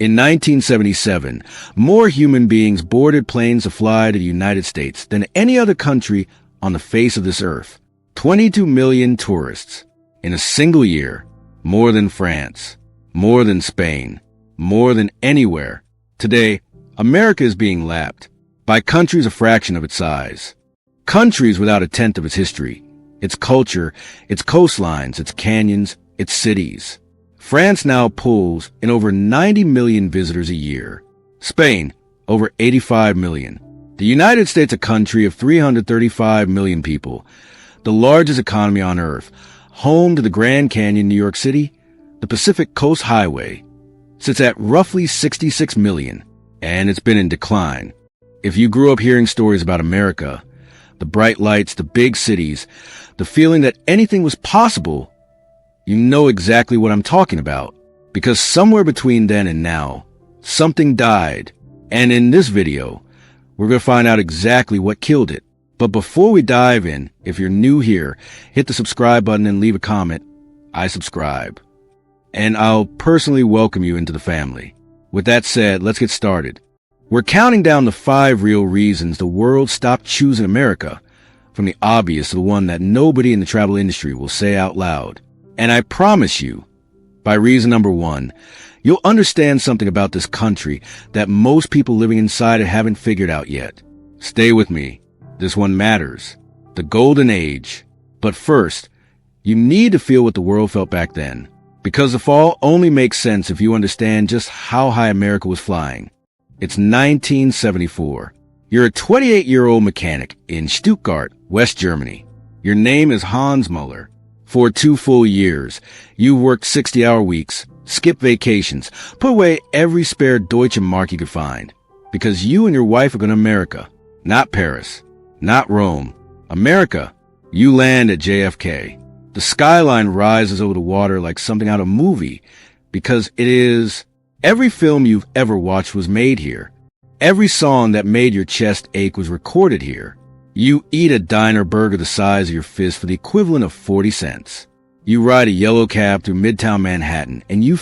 In 1977, more human beings boarded planes to fly to the United States than any other country on the face of this earth. 22 million tourists in a single year, more than France, more than Spain, more than anywhere. Today, America is being lapped by countries a fraction of its size. Countries without a tenth of its history, its culture, its coastlines, its canyons, its cities. France now pulls in over 90 million visitors a year. Spain, over 85 million. The United States, a country of 335 million people, the largest economy on Earth, home to the Grand Canyon, New York City, the Pacific Coast Highway, sits at roughly 66 million, and it's been in decline. If you grew up hearing stories about America, the bright lights, the big cities, the feeling that anything was possible, you know exactly what I'm talking about, because somewhere between then and now, something died. And in this video, we're going to find out exactly what killed it. But before we dive in, if you're new here, hit the subscribe button and leave a comment. I subscribe. And I'll personally welcome you into the family. With that said, let's get started. We're counting down the 5 real reasons the world stopped choosing America, from the obvious to the one that nobody in the travel industry will say out loud. And I promise you, by reason number 1, you'll understand something about this country that most people living inside it haven't figured out yet. Stay with me. This one matters. The golden age. But first, you need to feel what the world felt back then, because the fall only makes sense if you understand just how high America was flying. It's 1974. You're a 28-year-old mechanic in Stuttgart, West Germany. Your name is Hans Muller. For 2 full years, you worked 60-hour weeks, skipped vacations, put away every spare Deutsche Mark you could find, because you and your wife are going to America. Not Paris, not Rome. America. You land at JFK. The skyline rises over the water like something out of a movie, because it is. Every film you've ever watched was made here. Every song that made your chest ache was recorded here. You eat a diner burger the size of your fist for the equivalent of 40 cents. You ride a yellow cab through Midtown Manhattan, and you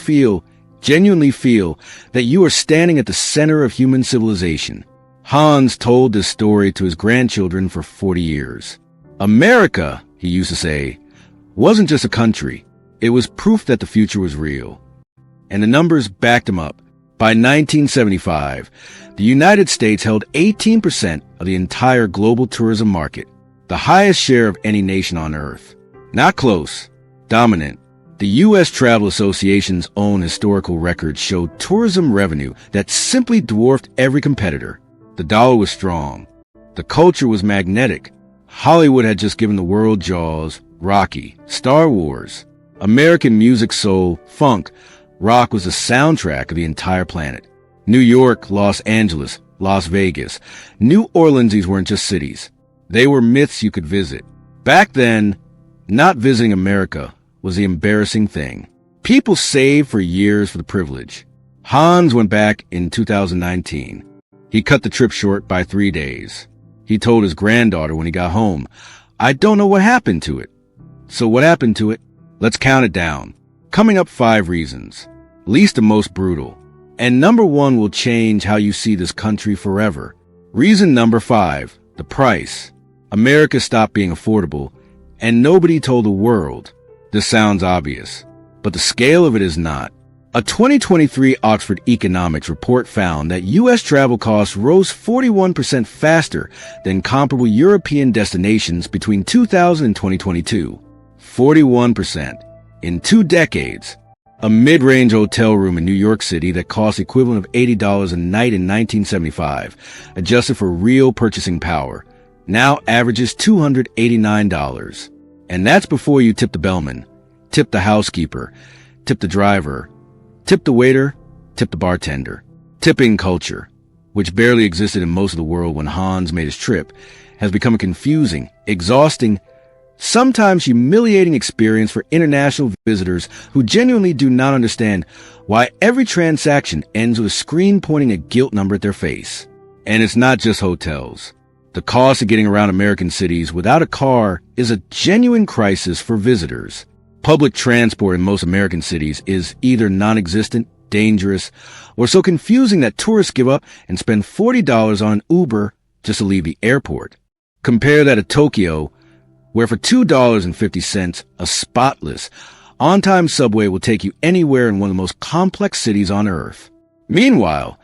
genuinely feel, that you are standing at the center of human civilization. Hans told this story to his grandchildren for 40 years. America, he used to say, wasn't just a country. It was proof that the future was real. And the numbers backed him up. By 1975, the United States held 18% of the entire global tourism market, the highest share of any nation on Earth. Not close, dominant. The U.S. Travel Association's own historical records showed tourism revenue that simply dwarfed every competitor. The dollar was strong. The culture was magnetic. Hollywood had just given the world Jaws, Rocky, Star Wars. American music, soul, funk, rock was the soundtrack of the entire planet. New York, Los Angeles, Las Vegas. New Orleansies weren't just cities. They were myths you could visit. Back then, not visiting America was the embarrassing thing. People saved for years for the privilege. Hans went back in 2019. He cut the trip short by 3 days. He told his granddaughter when he got home, "I don't know what happened to it." So what happened to it? Let's count it down. Coming up, 5 reasons, least and most brutal. And number 1 will change how you see this country forever. Reason number 5, the price. America stopped being affordable, and nobody told the world. This sounds obvious, but the scale of it is not. A 2023 Oxford Economics report found that U.S. travel costs rose 41% faster than comparable European destinations between 2000 and 2022. 41%. In 2 decades. A mid-range hotel room in New York City that cost the equivalent of $80 a night in 1975, adjusted for real purchasing power, now averages $289. And that's before you tip the bellman, tip the housekeeper, tip the driver, tip the waiter, tip the bartender. Tipping culture, which barely existed in most of the world when Hans made his trip, has become a confusing, exhausting, sometimes humiliating experience for international visitors who genuinely do not understand why every transaction ends with a screen pointing a guilt number at their face. And it's not just hotels. The cost of getting around American cities without a car is a genuine crisis for visitors. Public transport in most American cities is either non-existent, dangerous, or so confusing that tourists give up and spend $40 on Uber just to leave the airport. Compare that to Tokyo, where for $2.50, a spotless, on-time subway will take you anywhere in one of the most complex cities on Earth. Meanwhile,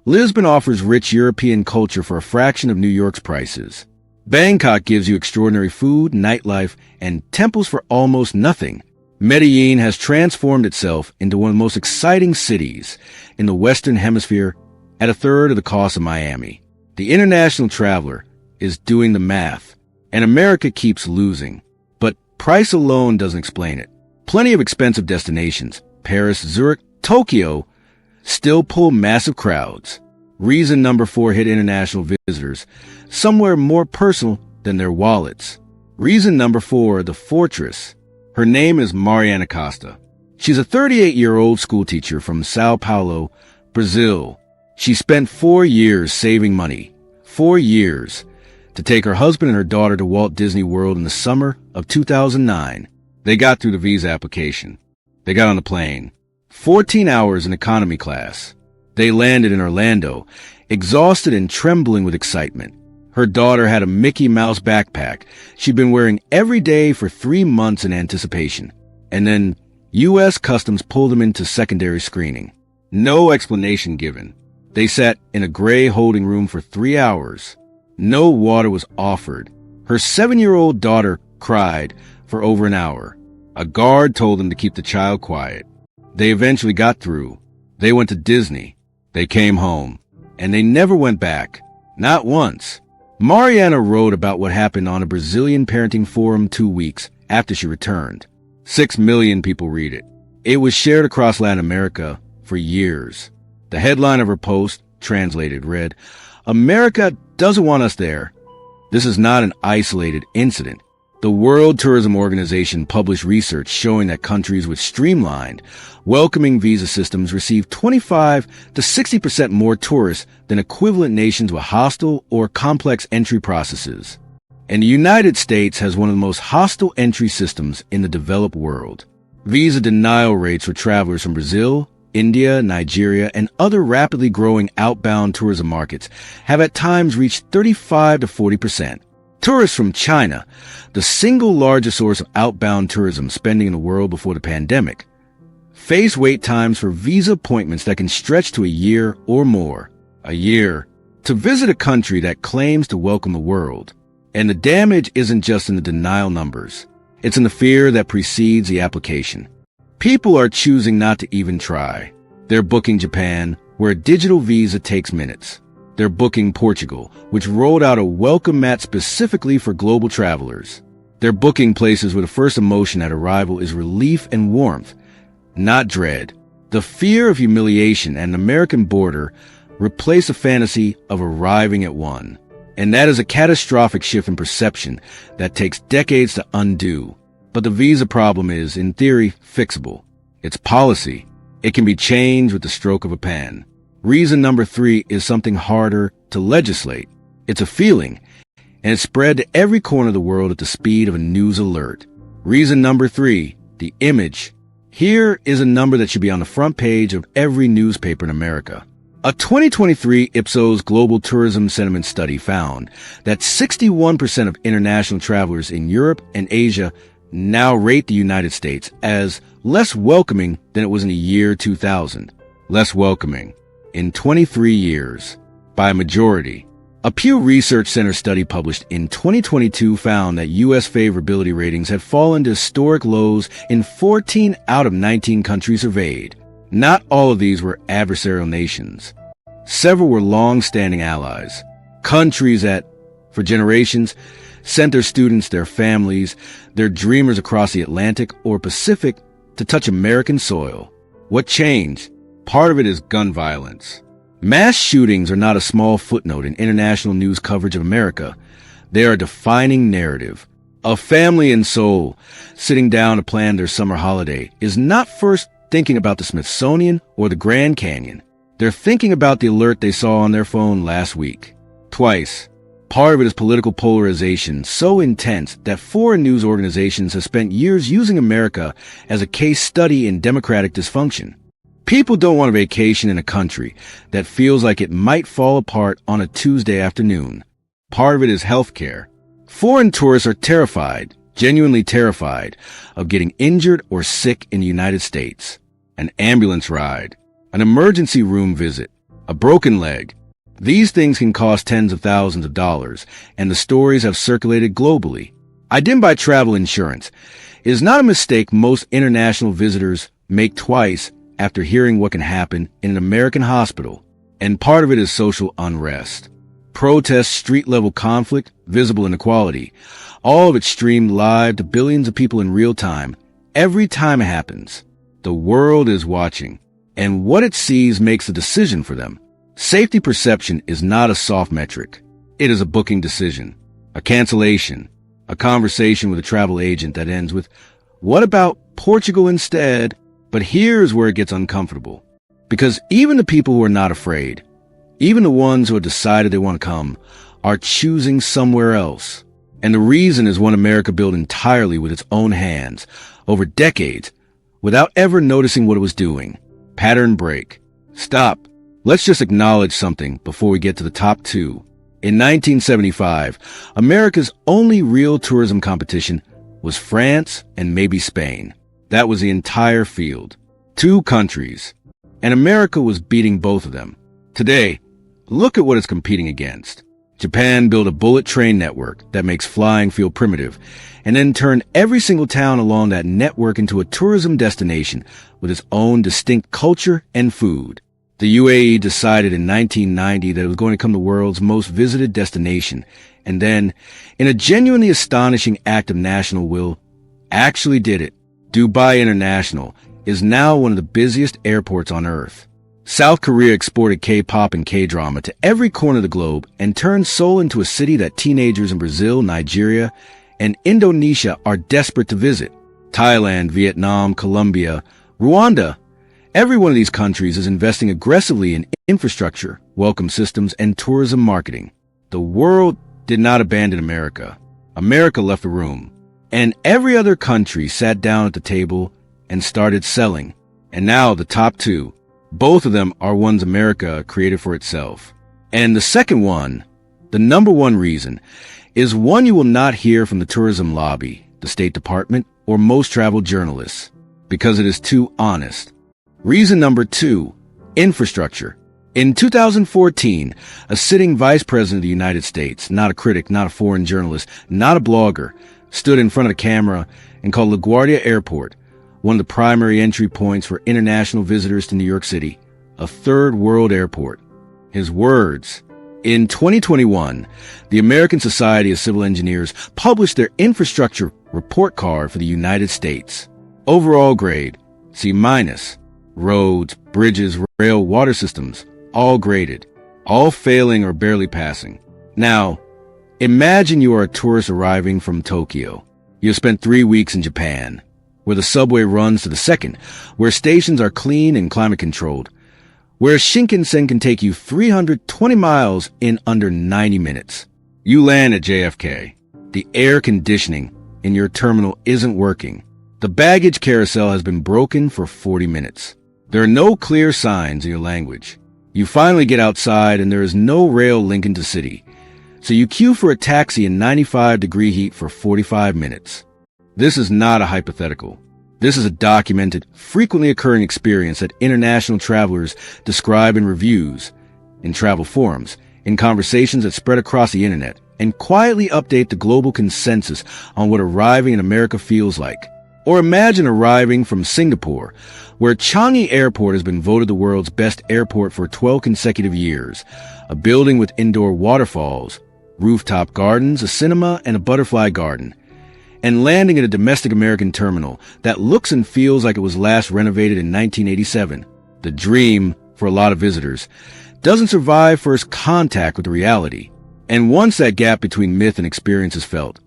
Lisbon offers rich European culture for a fraction of New York's prices. Bangkok gives you extraordinary food, nightlife, and temples for almost nothing. Medellin has transformed itself into one of the most exciting cities in the Western Hemisphere at a third of the cost of Miami. The international traveler is doing the math, and America keeps losing. But price alone doesn't explain it. Plenty of expensive destinations, Paris, Zurich, Tokyo, still pull massive crowds. Reason number 4 hit international visitors somewhere more personal than their wallets. Reason number 4, the fortress. Her name is Mariana Costa. She's a 38-year-old schoolteacher from Sao Paulo, Brazil. She spent 4 years saving money, 4 years, to take her husband and her daughter to Walt Disney World in the summer of 2009. They got through the visa application. They got on the plane. 14 hours in economy class. They landed in Orlando, exhausted and trembling with excitement. Her daughter had a Mickey Mouse backpack she'd been wearing every day for 3 months in anticipation. And then U.S. Customs pulled them into secondary screening. No explanation given. They sat in a gray holding room for 3 hours. No water was offered. Her 7-year-old daughter cried for over an hour. A guard told them to keep the child quiet. They eventually got through. They went to Disney. They came home. And they never went back. Not once. Mariana wrote about what happened on a Brazilian parenting forum 2 weeks after she returned. 6 million people read it. It was shared across Latin America for years. The headline of her post, translated, read, "America doesn't want us there. This is not an isolated incident." The World Tourism Organization published research showing that countries with streamlined, welcoming visa systems receive 25 to 60% more tourists than equivalent nations with hostile or complex entry processes. And the United States has one of the most hostile entry systems in the developed world. Visa denial rates for travelers from Brazil, India, Nigeria, and other rapidly growing outbound tourism markets have at times reached 35 to 40%. Tourists from China, the single largest source of outbound tourism spending in the world before the pandemic, face wait times for visa appointments that can stretch to a year or more. A year to visit a country that claims to welcome the world. And the damage isn't just in the denial numbers. It's in the fear that precedes the application. People are choosing not to even try. They're booking Japan, where a digital visa takes minutes. They're booking Portugal, which rolled out a welcome mat specifically for global travelers. They're booking places where the first emotion at arrival is relief and warmth, not dread. The fear of humiliation at an American border replaced the fantasy of arriving at one. And that is a catastrophic shift in perception that takes decades to undo. But the visa problem is, in theory, fixable. It's policy. It can be changed with the stroke of a pen. Reason number 3 is something harder to legislate. It's a feeling, and it's spread to every corner of the world at the speed of a news alert. Reason number 3, the image. Here is a number that should be on the front page of every newspaper in America. A 2023 Ipsos Global Tourism Sentiment Study found that 61% of international travelers in Europe and Asia now rate the United States as less welcoming than it was in the year 2000. Less welcoming. In 23 years, by a majority. A Pew Research Center study published in 2022 found that U.S. favorability ratings had fallen to historic lows in 14 out of 19 countries surveyed. Not all of these were adversarial nations. Several were long-standing allies. Countries that, for generations, sent their students, their families, their dreamers across the Atlantic or Pacific to touch American soil. What changed? Part of it is gun violence. Mass shootings are not a small footnote in international news coverage of America. They are a defining narrative. A family in Seoul, sitting down to plan their summer holiday, is not first thinking about the Smithsonian or the Grand Canyon. They're thinking about the alert they saw on their phone last week. Twice. Part of it is political polarization so intense that foreign news organizations have spent years using America as a case study in democratic dysfunction. People don't want a vacation in a country that feels like it might fall apart on a Tuesday afternoon. Part of it is healthcare. Foreign tourists are terrified, genuinely terrified, of getting injured or sick in the United States. An ambulance ride, an emergency room visit, a broken leg. These things can cost tens of thousands of dollars, and the stories have circulated globally. I didn't buy travel insurance. It is not a mistake most international visitors make twice after hearing what can happen in an American hospital, and part of it is social unrest. Protests, street-level conflict, visible inequality, all of it streamed live to billions of people in real time. Every time it happens, the world is watching, and what it sees makes a decision for them. Safety perception is not a soft metric. It is a booking decision, a cancellation, a conversation with a travel agent that ends with, "What about Portugal instead?" But here's where it gets uncomfortable. Because even the people who are not afraid, even the ones who have decided they want to come, are choosing somewhere else. And the reason is one America built entirely with its own hands, over decades, without ever noticing what it was doing. Pattern break. Stop. Let's just acknowledge something before we get to the top two. In 1975, America's only real tourism competition was France and maybe Spain. That was the entire field. Two countries. And America was beating both of them. Today, look at what it's competing against. Japan built a bullet train network that makes flying feel primitive, and then turned every single town along that network into a tourism destination with its own distinct culture and food. The UAE decided in 1990 that it was going to become the world's most visited destination, and then, in a genuinely astonishing act of national will, actually did it. Dubai International is now one of the busiest airports on Earth. South Korea exported K-pop and K-drama to every corner of the globe and turned Seoul into a city that teenagers in Brazil, Nigeria, and Indonesia are desperate to visit. Thailand, Vietnam, Colombia, Rwanda. Every one of these countries is investing aggressively in infrastructure, welcome systems, and tourism marketing. The world did not abandon America. America left the room. And every other country sat down at the table and started selling. And now the top two. Both of them are ones America created for itself. And the second one, the number one reason, is one you will not hear from the tourism lobby, the State Department, or most travel journalists, because it is too honest. Reason number two, infrastructure. In 2014, a sitting vice president of the United States, not a critic, not a foreign journalist, not a blogger, stood in front of a camera and called LaGuardia Airport, one of the primary entry points for international visitors to New York City, a third world airport. His words. In 2021, the American Society of Civil Engineers published their infrastructure report card for the United States. Overall grade, C-. Roads, bridges, rail, water systems, all graded, all failing or barely passing. Now, imagine you are a tourist arriving from Tokyo. You have spent 3 weeks in Japan, where the subway runs to the second, where stations are clean and climate controlled, where Shinkansen can take you 320 miles in under 90 minutes. You land at JFK. The air conditioning in your terminal isn't working. The baggage carousel has been broken for 40 minutes. There are no clear signs in your language. You finally get outside and there is no rail link into city. So you queue for a taxi in 95-degree heat for 45 minutes. This is not a hypothetical. This is a documented, frequently occurring experience that international travelers describe in reviews, in travel forums, in conversations that spread across the internet, and quietly update the global consensus on what arriving in America feels like. Or imagine arriving from Singapore, where Changi Airport has been voted the world's best airport for 12 consecutive years, a building with indoor waterfalls, rooftop gardens, a cinema, and a butterfly garden, and landing at a domestic American terminal that looks and feels like it was last renovated in 1987. The dream, for a lot of visitors, doesn't survive first contact with the reality. And once that gap between myth and experience is felt,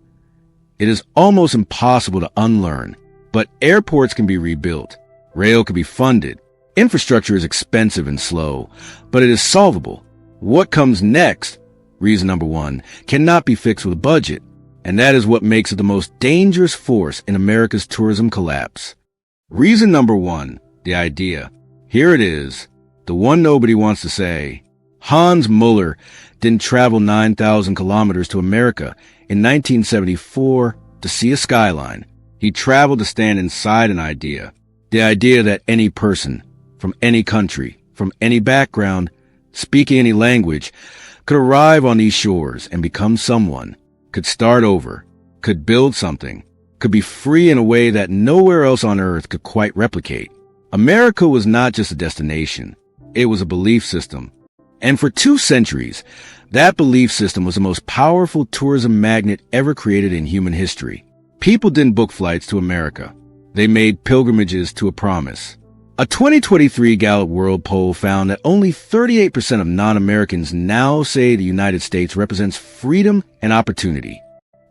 it is almost impossible to unlearn. But airports can be rebuilt. Rail can be funded. Infrastructure is expensive and slow, but it is solvable. What comes next, reason number one, cannot be fixed with a budget. And that is what makes it the most dangerous force in America's tourism collapse. Reason number one, the idea. Here it is, the one nobody wants to say. Hans Muller didn't travel 9,000 kilometers to America in 1974 to see a skyline. He traveled to stand inside an idea. The idea that any person, from any country, from any background, speaking any language, could arrive on these shores and become someone, could start over, could build something, could be free in a way that nowhere else on earth could quite replicate. America was not just a destination. It was a belief system. And for 2 centuries, that belief system was the most powerful tourism magnet ever created in human history. People didn't book flights to America. They made pilgrimages to a promise. A 2023 Gallup World Poll found that only 38% of non-Americans now say the United States represents freedom and opportunity.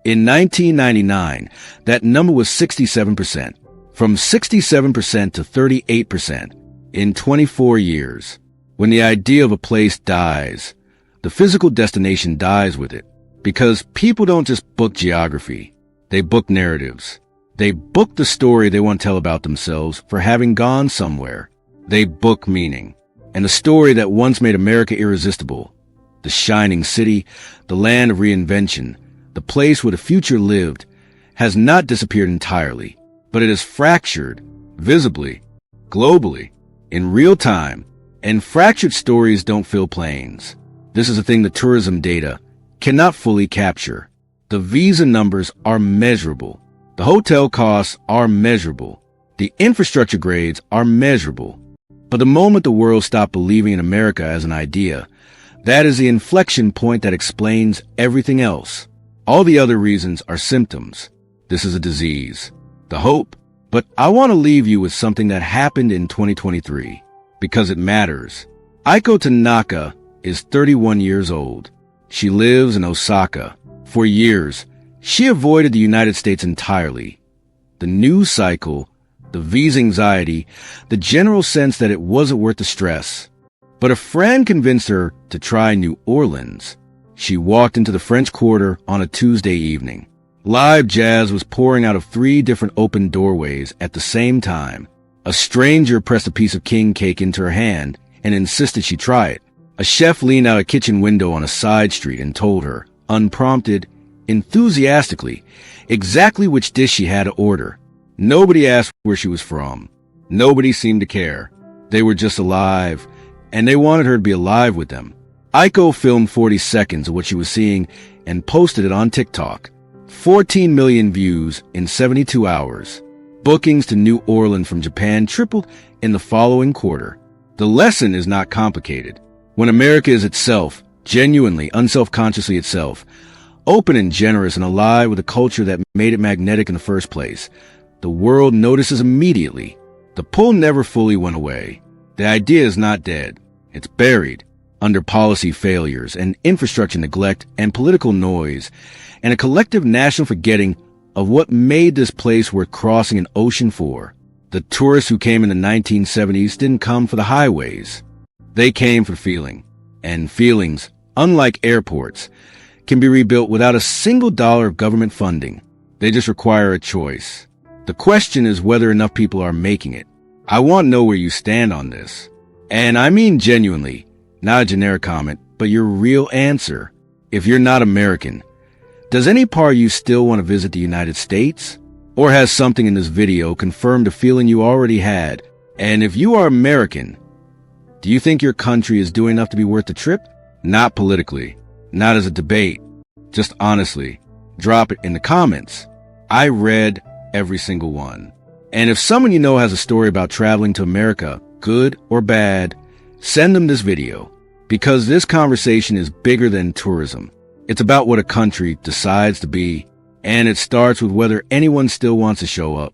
In 1999, that number was 67%, from 67% to 38% in 24 years. When the idea of a place dies, the physical destination dies with it, because people don't just book geography, they book narratives. They book the story they want to tell about themselves for having gone somewhere. They book meaning. And the story that once made America irresistible, the shining city, the land of reinvention, the place where the future lived, has not disappeared entirely, but it has fractured, visibly, globally, in real time, and fractured stories don't fill planes. This is a thing the tourism data cannot fully capture. The visa numbers are measurable. The hotel costs are measurable. The infrastructure grades are measurable. But the moment the world stopped believing in America as an idea, that is the inflection point that explains everything else. All the other reasons are symptoms. This is a disease. The hope. But I want to leave you with something that happened in 2023, because it matters. Aiko Tanaka is 31 years old. She lives in Osaka. For years, she avoided the United States entirely. The news cycle, the visa anxiety, the general sense that it wasn't worth the stress. But a friend convinced her to try New Orleans. She walked into the French Quarter on a Tuesday evening. Live jazz was pouring out of 3 different open doorways at the same time. A stranger pressed a piece of king cake into her hand and insisted she try it. A chef leaned out a kitchen window on a side street and told her, unprompted, enthusiastically, exactly which dish she had to order. Nobody asked where she was from. Nobody seemed to care. They were just alive, and they wanted her to be alive with them. Aiko filmed 40 seconds of what she was seeing and posted it on TikTok. 14 million views in 72 hours. Bookings to New Orleans from Japan tripled in the following quarter. The lesson is not complicated. When America is itself, genuinely, unself-consciously itself, open and generous and alive with a culture that made it magnetic in the first place, the world notices immediately. The pull never fully went away. The idea is not dead. It's buried under policy failures and infrastructure neglect and political noise and a collective national forgetting of what made this place worth crossing an ocean for. The tourists who came in the 1970s didn't come for the highways. They came for feeling. And feelings, unlike airports, can be rebuilt without a single dollar of government funding. They just require a choice. The question is whether enough people are making it. I want to know where you stand on this. And I mean genuinely, not a generic comment, but your real answer. If you're not American, does any part of you still want to visit the United States? Or has something in this video confirmed a feeling you already had? And if you are American, do you think your country is doing enough to be worth the trip? Not politically. Not as a debate, just honestly. Drop it in the comments. I read every single one. And if someone you know has a story about traveling to America, good or bad, send them this video. Because this conversation is bigger than tourism. It's about what a country decides to be, and it starts with whether anyone still wants to show up.